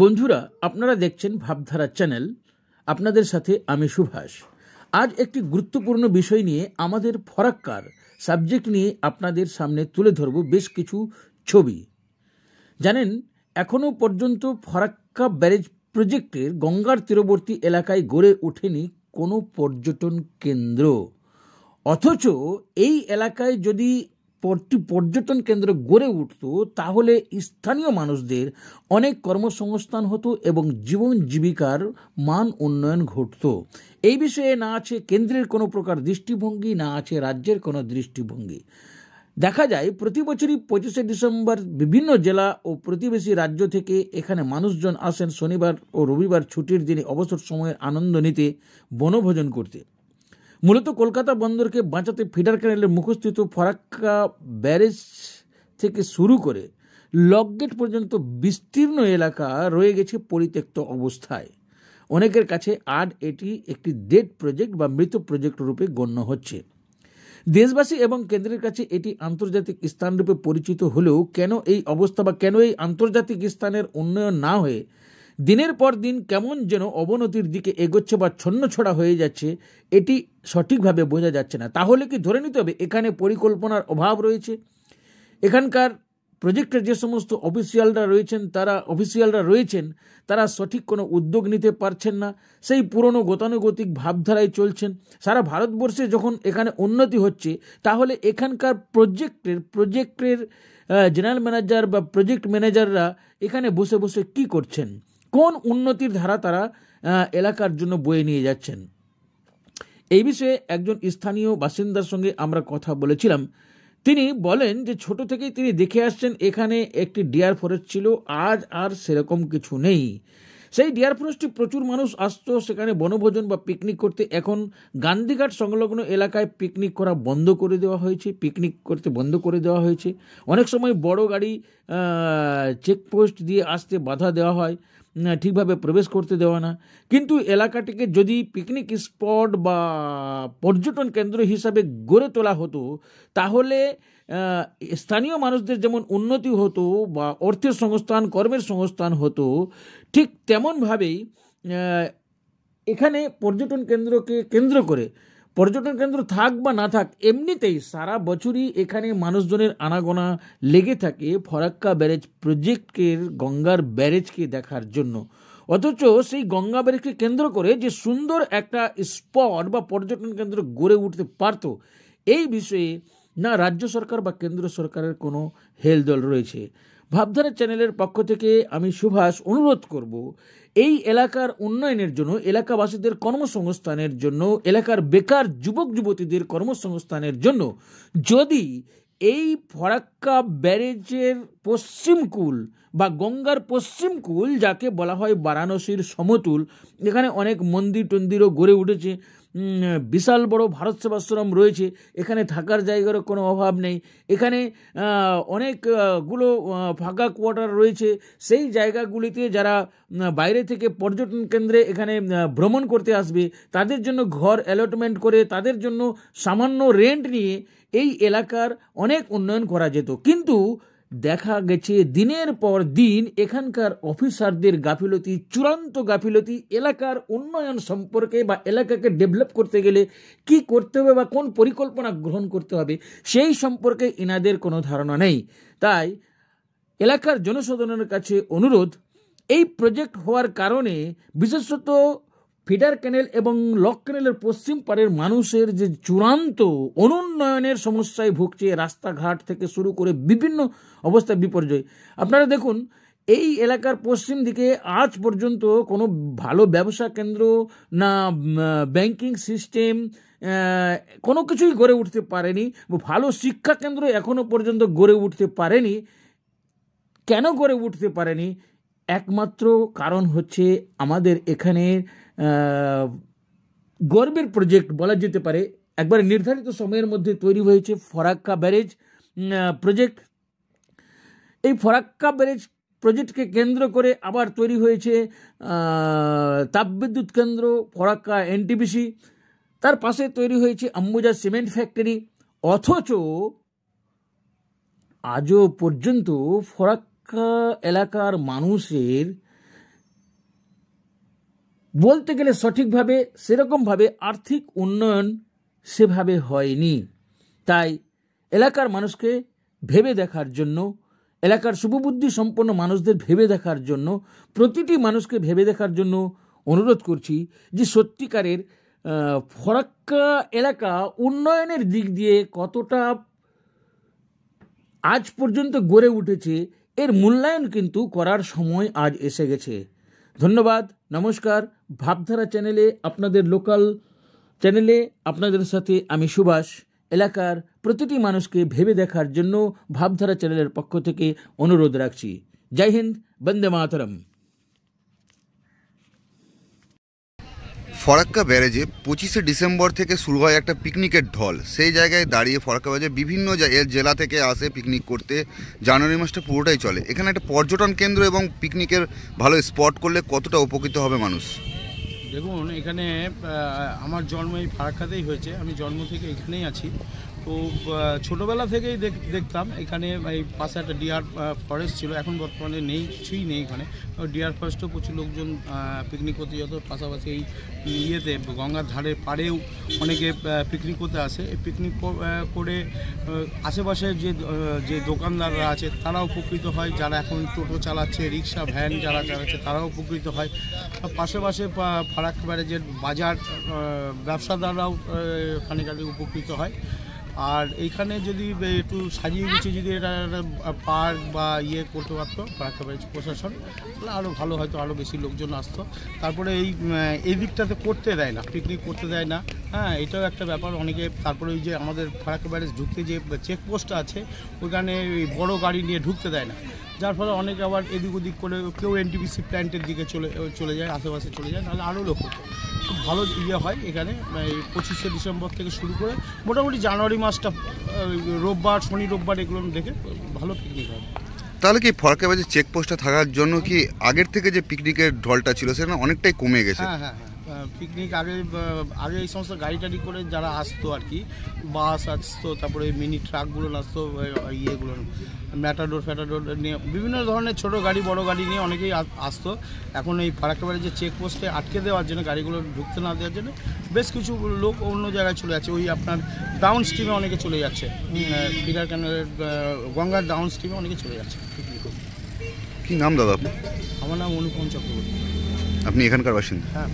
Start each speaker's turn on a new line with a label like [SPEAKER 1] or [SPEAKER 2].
[SPEAKER 1] বন্ধুরা, আপনারা দেখছেন ভাবধারা চ্যানেল। আপনাদের সাথে আমি সুভাষ। আজ একটি গুরুত্বপূর্ণ বিষয় নিয়ে আমাদের ফরাক্কার সাবজেক্ট নিয়ে আপনাদের সামনে তুলে ধরব বেশ কিছু ছবি। জানেন, এখনও পর্যন্ত ফরাক্কা ব্যারেজ প্রজেক্টের গঙ্গার তীরবর্তী এলাকায় গড়ে ওঠেনি কোনো পর্যটন কেন্দ্র। অথচ এই এলাকায় যদি পর্যটন কেন্দ্র গড়ে উঠত তাহলে স্থানীয় মানুষদের অনেক কর্মসংস্থান হতো এবং জীবন জীবিকার মান উন্নয়ন ঘটত। এই বিষয়ে না আছে কেন্দ্রের কোনো প্রকার দৃষ্টিভঙ্গি, না আছে রাজ্যের কোনো দৃষ্টিভঙ্গি। দেখা যায় প্রতি বছরই 25শে ডিসেম্বর বিভিন্ন জেলা ও প্রতিবেশী রাজ্য থেকে এখানে মানুষজন আসেন শনিবার ও রবিবার ছুটির দিনে অবসর সময়ের আনন্দ নিতে, বনভোজন করতে। মূলত কলকাতা বন্দরকে বাঁচাতে ফিডার ক্যানেলের মুখস্থিত ফরাক্কা ব্যারেজ থেকে শুরু করে লকগেট পর্যন্ত বিস্তীর্ণ এলাকা রয়ে গেছে পরিত্যক্ত অবস্থায়। অনেকের কাছে আজ এটি একটি ডেড প্রজেক্ট বা মৃত প্রজেক্ট রূপে গণ্য হচ্ছে। দেশবাসী এবং কেন্দ্রের কাছে এটি আন্তর্জাতিক স্থানরূপে পরিচিত হলেও কেন এই অবস্থা বা কেন এই আন্তর্জাতিক স্থানের উন্নয়ন না হয়ে দিনের পর দিন কেমন যেন অবনতির দিকে এগোচ্ছে বা ছন্নছড়া হয়ে যাচ্ছে, এটি সঠিকভাবে বোঝা যাচ্ছে না। তাহলে কি ধরে নিতে হবে এখানে পরিকল্পনার অভাব রয়েছে? এখানকার প্রজেক্টের যে সমস্ত অফিসিয়ালরা রয়েছেন তারা সঠিক কোনো উদ্যোগ নিতে পারছেন না, সেই পুরনো গতানুগতিক ভাবধারায় চলছেন। সারা ভারতবর্ষে যখন এখানে উন্নতি হচ্ছে, তাহলে এখানকার প্রজেক্টের জেনারেল ম্যানেজার বা প্রজেক্ট ম্যানেজাররা এখানে বসে বসে কি করছেন? কোন উন্নতির ধারা তারা এলাকার জন্য বয়ে নিয়ে যাচ্ছেন? এই বিষয়ে একজন স্থানীয় বাসিন্দার সঙ্গে আমরা কথা বলেছিলাম। তিনি বলেন যে ছোট থেকেই তিনি দেখে আসছেন এখানে একটি ডিয়ার ফরেস্ট ছিল, আজ আর সেরকম কিছু নেই। সেই ডিয়ার ফরেস্টে প্রচুর মানুষ আসতো সেখানে বনভোজন বা পিকনিক করতে। এখন গান্ধীঘাট সংলগ্ন এলাকায় পিকনিক করতে বন্ধ করে দেওয়া হয়েছে। অনেক সময় বড় গাড়ি চেকপোস্ট দিয়ে আসতে বাধা দেওয়া হয়, ঠিকভাবে প্রবেশ করতে দেওয়া না। কিন্তু এলাকাটিকে যদি পিকনিক স্পট বা পর্যটন কেন্দ্র হিসাবে গড়ে তোলা হতো তাহলে স্থানীয় মানুষদের যেমন উন্নতি হতো বা অর্থের সংস্থান, কর্মের সংস্থান হতো, ঠিক তেমনভাবেই এখানে পর্যটন কেন্দ্রকে কেন্দ্র করে পর্যটন কেন্দ্র থাক বা না থাক, এমনিতেই সারা বছরই এখানে মানুষজনের আনাগোনা লেগে থাকে ফরাক্কা ব্যারেজ প্রজেক্টের গঙ্গার ব্যারেজকে দেখার জন্য। অথচ সেই গঙ্গা ব্যারেজকে কেন্দ্র করে যে সুন্দর একটা স্পট বা পর্যটন কেন্দ্র গড়ে উঠতে পারত, এই বিষয়ে না রাজ্য সরকার বা কেন্দ্র সরকারের কোনো হেলদোল রয়েছে। ভাবধারা চ্যানেলের পক্ষ থেকে আমি সুভাষ অনুরোধ করব, এই এলাকার উন্নয়নের জন্য, এলাকাবাসীদের কর্মসংস্থানের জন্য, এলাকার বেকার যুবক যুবতীদের কর্মসংস্থানের জন্য যদি এই ফরাক্কা ব্যারেজের পশ্চিমকূল বা গঙ্গার পশ্চিমকূল, যাকে বলা হয় বারাণসীর সমতুল, এখানে অনেক মন্দির টন্দিরও গড়ে উঠেছে, বিশাল বড় ভারত সেবাশ্রম রয়েছে, এখানে থাকার জায়গারও কোনো অভাব নেই, এখানে অনেকগুলো ফাঁকা কোয়ার্টার রয়েছে। সেই জায়গাগুলিতে যারা বাইরে থেকে পর্যটন কেন্দ্রে এখানে ভ্রমণ করতে আসবে তাদের জন্য ঘর অ্যালটমেন্ট করে তাদের জন্য সামান্য রেন্ট নিয়ে এই এলাকার অনেক উন্নয়ন করা যেত। কিন্তু দেখা গেছে দিনের পর দিন এখানকার অফিসারদের গাফিলতি, চূড়ান্ত গাফিলতি, এলাকার উন্নয়ন সম্পর্কে বা এলাকাকে ডেভেলপ করতে গেলে কি করতে হবে বা কোন পরিকল্পনা গ্রহণ করতে হবে সেই সম্পর্কে এনাদের কোনো ধারণা নেই। তাই এলাকার জনসাধারণের কাছে অনুরোধ, এই প্রজেক্ট হওয়ার কারণে বিশেষত ফিডার ক্যানেল এবং লক ক্যানেলের পশ্চিম পাড়ের মানুষের যে চূড়ান্ত অনুন্নয়নের সমস্যায় ভুগছে, রাস্তাঘাট থেকে শুরু করে বিভিন্ন অবস্থায় বিপর্যয়। আপনারা দেখুন, এই এলাকার পশ্চিম দিকে আজ পর্যন্ত কোনো ভালো ব্যবসা কেন্দ্র না ব্যাংকিং সিস্টেম কোনো কিছুই গড়ে উঠতে পারেনি, ভালো শিক্ষা কেন্দ্র এখনো পর্যন্ত গড়ে উঠতে পারেনি। কেন গড়ে উঠতে পারেনি? একমাত্র কারণ হচ্ছে আমাদের এখানে গর্বের প্রজেক্ট বলা যেতে পারে, একবার নির্ধারিত সময়ের মধ্যে তৈরি হয়েছে ফরাক্কা ব্যারেজ প্রজেক্ট। এই ফরাক্কা ব্যারেজ প্রজেক্টকে কেন্দ্র করে আবার তৈরি হয়েছে তাপবিদ্যুৎ কেন্দ্র ফরাক্কা এনটিপিসি, তার পাশে তৈরি হয়েছে আম্বুজা সিমেন্ট ফ্যাক্টরি। অথচ আজও পর্যন্ত ফরাক্কা এলাকার মানুষের বলতে গেলে সঠিকভাবে সেরকমভাবে আর্থিক উন্নয়ন সেভাবে হয়নি। তাই এলাকার মানুষকে ভেবে দেখার জন্য, এলাকার শুভবুদ্ধি সম্পন্ন মানুষদের ভেবে দেখার জন্য, প্রতিটি মানুষকে ভেবে দেখার জন্য অনুরোধ করছি যে সত্যিকারের ফরাক্কা এলাকা উন্নয়নের দিক দিয়ে কতটা আজ পর্যন্ত গড়ে উঠেছে এর মূল্যায়ন কিন্তু করার সময় আজ এসে গেছে। ধন্যবাদ, নমস্কার। ভাবধারা চ্যানেলে, আপনাদের লোকাল চ্যানেলে আপনাদের সাথে আমি সুভাষ এলাকার প্রতিটি মানুষকে ভেবে দেখার জন্য ভাবধারা চ্যানেলের পক্ষ থেকে অনুরোধ রাখছি। জয় হিন্দ, বন্দে মাতরম।
[SPEAKER 2] ফরাক্কা ব্যারেজে 25শে ডিসেম্বর থেকে শুরু হয় একটা পিকনিকের ঢল। সেই জায়গায় দাঁড়িয়ে ফরাক্কা ব্যারেজে বিভিন্ন জেলা থেকে আসে পিকনিক করতে। জানুয়ারি মাসটা পুরোটাই চলে। এখানে একটা পর্যটন কেন্দ্র এবং পিকনিকের ভালো স্পট করলে কতটা উপকৃত হবে মানুষ?
[SPEAKER 3] দেখুন, এখানে আমার জন্ম এই ফারাক্কাতেই হয়েছে। আমি জন্ম থেকে এখানেই আছি। তো ছোটোবেলা থেকেই দেখতাম এখানে এই পাশে একটা ডিয়ার ফরেস্ট ছিল, এখন বর্তমানে নেই, কিছুই নেই এখানে। ডিয়ার ফরেস্টেও প্রচুর লোকজন পিকনিক করতে যেত। পাশাপাশি এই ইয়েতে গঙ্গার ধারে পাড়েও অনেকে পিকনিক করতে আসে। এই পিকনিক করে আশেপাশে যে দোকানদাররা আছে তারাও উপকৃত হয়, যারা এখন টোটো চালাচ্ছে, রিক্সা ভ্যান যারা চালাচ্ছে তারাও উপকৃত হয়। পাশাপাশি ফারাক্কা ব্যারেজের বাজার ব্যবসাদাররাও খানিকালি উপকৃত হয়। আর এইখানে যদি একটু সাজিয়ে গুছিয়ে যদি এটা পার্ক বা ইয়ে করতে পারতো ফারাক্কা ব্যারেজ প্রশাসন, তাহলে আরও ভালো, হয়তো আরও বেশি লোকজন আসতো। তারপরে এই দিকটাতে করতে দেয় না, পিকনিক করতে দেয় না। হ্যাঁ, এটাও একটা ব্যাপার অনেকে। তারপরে ওই যে আমাদের ফারাক্কা ব্যারেজ ঢুকতে যে চেকপোস্টটা আছে ওইখানে বড় গাড়ি নিয়ে ঢুকতে দেয় না, যার ফলে অনেকে আবার এদিক ওদিক করে কেউ এনটিপিসি প্ল্যান্টের দিকে চলে যায়, আশেপাশে চলে যায়, নাহলে আরও লোক হতো। খুব ভালো ইয়ে হয় এখানে। এই 25শে ডিসেম্বর থেকে শুরু করে মোটামুটি জানুয়ারি মাসটা রোববার, শনি রোববার এগুলো দেখে ভালো পিকনিক হয়।
[SPEAKER 2] তাহলে কি ফরাক্কা ব্যারেজে চেকপোস্টটা থাকার জন্য কি আগের থেকে যে পিকনিকের ঢলটা ছিল সেটা অনেকটাই কমে গেছে?
[SPEAKER 3] হ্যাঁ, পিকনিক আগে এই সমস্ত গাড়ি টাড়ি করে যারা আসতো আর কি, বাস আসতো, তারপরে মিনি ট্রাকগুলো আসতো, ইয়েগুলো ম্যাটাডোর ফ্যাটাডোর নিয়ে বিভিন্ন ধরনের ছোট গাড়ি বড় গাড়ি নিয়ে অনেকেই আসতো। এখন এই ফারাক্কা ব্যারেজের চেকপোস্টে আটকে দেওয়ার জন্য, গাড়িগুলো ঢুকতে না দেওয়ার জন্য বেশ কিছু লোক অন্য জায়গায় চলে যাচ্ছে। ওই আপনার ডাউন স্ট্রিমে অনেকে চলে যাচ্ছে, ফিগার ক্যানেলের গঙ্গার ডাউন স্ট্রিমে অনেকে চলে যাচ্ছে পিকনিক করতে।
[SPEAKER 2] কি নাম দাদা আপনার?
[SPEAKER 3] আমার নাম অনুপম চক্রবর্তী।
[SPEAKER 2] আপনি এখানকার বাসিন্দা?
[SPEAKER 3] হ্যাঁ।